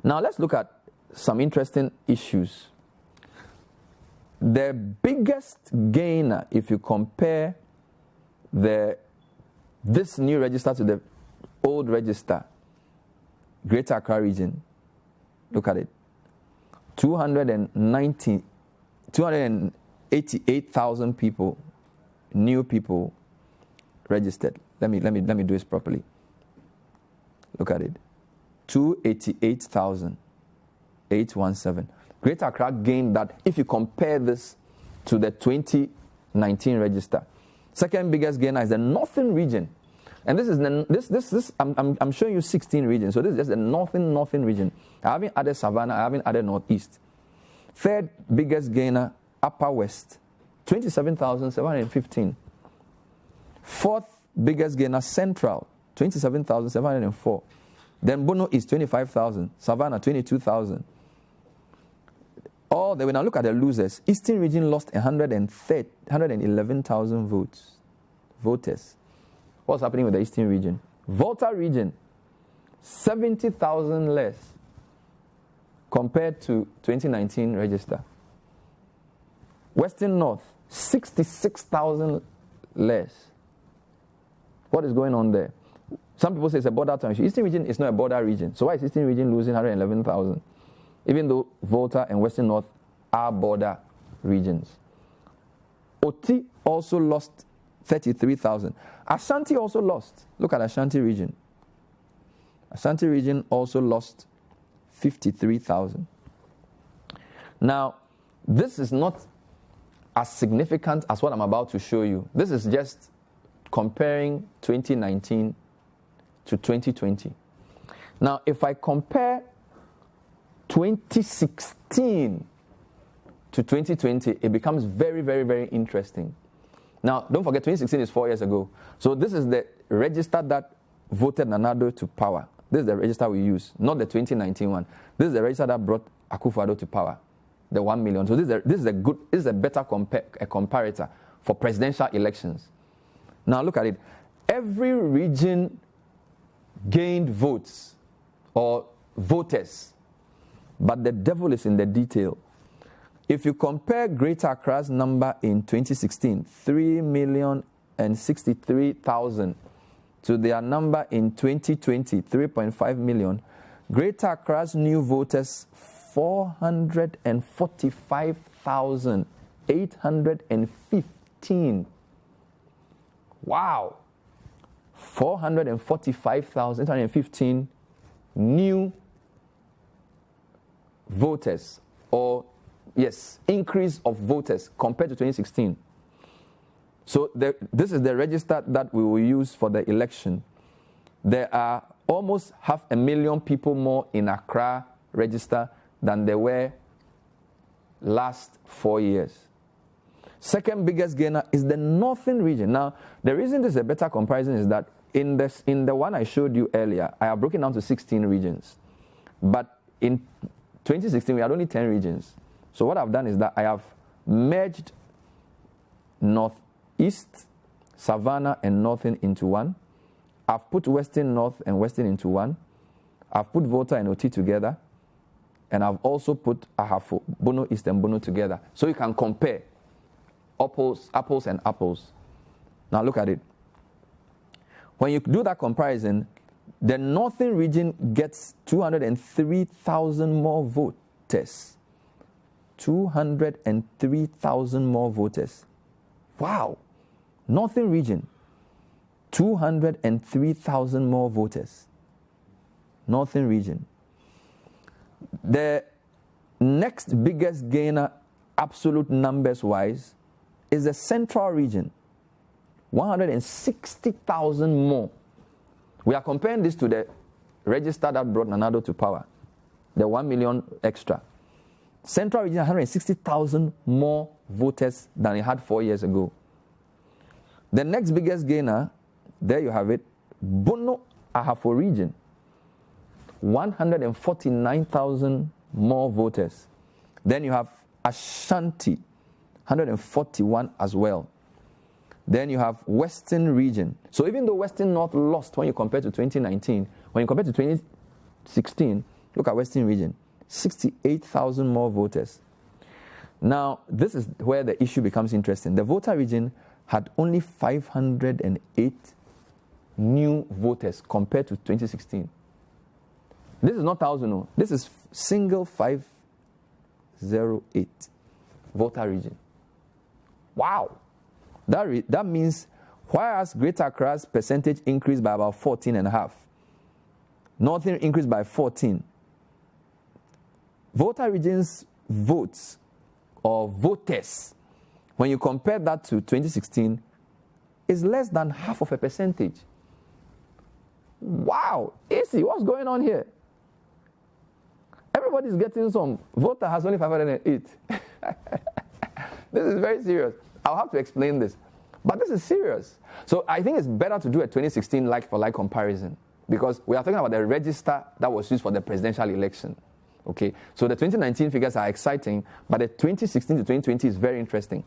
Now let's look at some interesting issues. The biggest gainer, if you compare this new register to the old register, Greater Accra region, look at it, 288,000 people, new people registered. Let me do this properly. Look at it, 288,817. Greater Accra gained that if you compare this to the 2019 register. Second biggest gainer is the northern region. And this is I'm showing you 16 regions. So this is just the northern region. I haven't added Savannah, I haven't added Northeast. Third biggest gainer, Upper West, 27,715. Fourth biggest gainer, Central, 27,704. Then Bono is 25,000. Savannah, 22,000. Then when I look at the losers, Eastern region lost 111,000 voters. What's happening with the Eastern region? Volta region, 70,000 less compared to 2019 register. Western North, 66,000 less. What is going on there? Some people say it's a border town. Eastern region is not a border region. So why is Eastern region losing 111,000? Even though Volta and Western North are border regions. Oti also lost 33,000. Ashanti also lost. Look at Ashanti region. Ashanti region also lost 53,000. Now, this is not as significant as what I'm about to show you. This is just comparing 2019 to 2020. Now, if I compare 2016 to 2020, it becomes very, very, very interesting. Now, don't forget, 2016 is 4 years ago. So this is the register that voted Nana-Addo to power. This is the register we use, not the 2019 one. This is the register that brought Akufo-Addo to power, the 1 million. So this is a better comparator for presidential elections. Now look at it. Every region gained votes or voters, but the devil is in the detail. If you compare Greater Accra's number in 2016, 3,063,000, to their number in 2020, 3.5 million, Greater Accra's new voters, 445,815. Wow. 445,815 new voters, or yes, increase of voters compared to 2016. So this is the register that we will use for the election. There are almost 500,000 people more in Accra register than there were last 4 years. Second biggest gainer is the northern region. Now, the reason this is a better comparison is that in the one I showed you earlier, I have broken down to 16 regions. But in 2016, we had only 10 regions. So what I've done is that I have merged Northeast, Savannah, and Northern into one. I've put Western North and Western into one. I've put Volta and Oti together. And I've also put Ahafo, Bono East and Bono together. So you can compare apples and apples. Now look at it. When you do that comparison, the northern region gets 203,000 more voters. 203,000 more voters. Wow. Northern region, 203,000 more voters. Northern region. The next biggest gainer, absolute numbers wise, is the central region. 160,000 more. We are comparing this to the register that brought Nana-Addo to power, the 1 million extra. Central region, 160,000 more voters than it had 4 years ago. The next biggest gainer, there you have it, Bono Ahafo region, 149,000 more voters. Then you have Ashanti, 141 as well. Then you have Western region. So even though Western North lost when you compare to 2019, when you compare to 2016, Look at Western Region, 68,000 more voters. Now, this is where the issue becomes interesting. The Volta region had only 508 new voters compared to 2016. This is not 1,000, no. This is single 508 Volta region. Wow. That means whereas Greater Accra's percentage increased by about 14.5, Northern increased by 14. Volta region's votes or voters, when you compare that to 2016, is less than half of a percentage. Wow, easy, what's going on here? Everybody's getting some. Volta has only 508. This is very serious. I'll have to explain this. But this is serious. So I think it's better to do a 2016 like-for-like comparison because we are talking about the register that was used for the presidential election. Okay, so the 2019 figures are exciting, but the 2016 to 2020 is very interesting.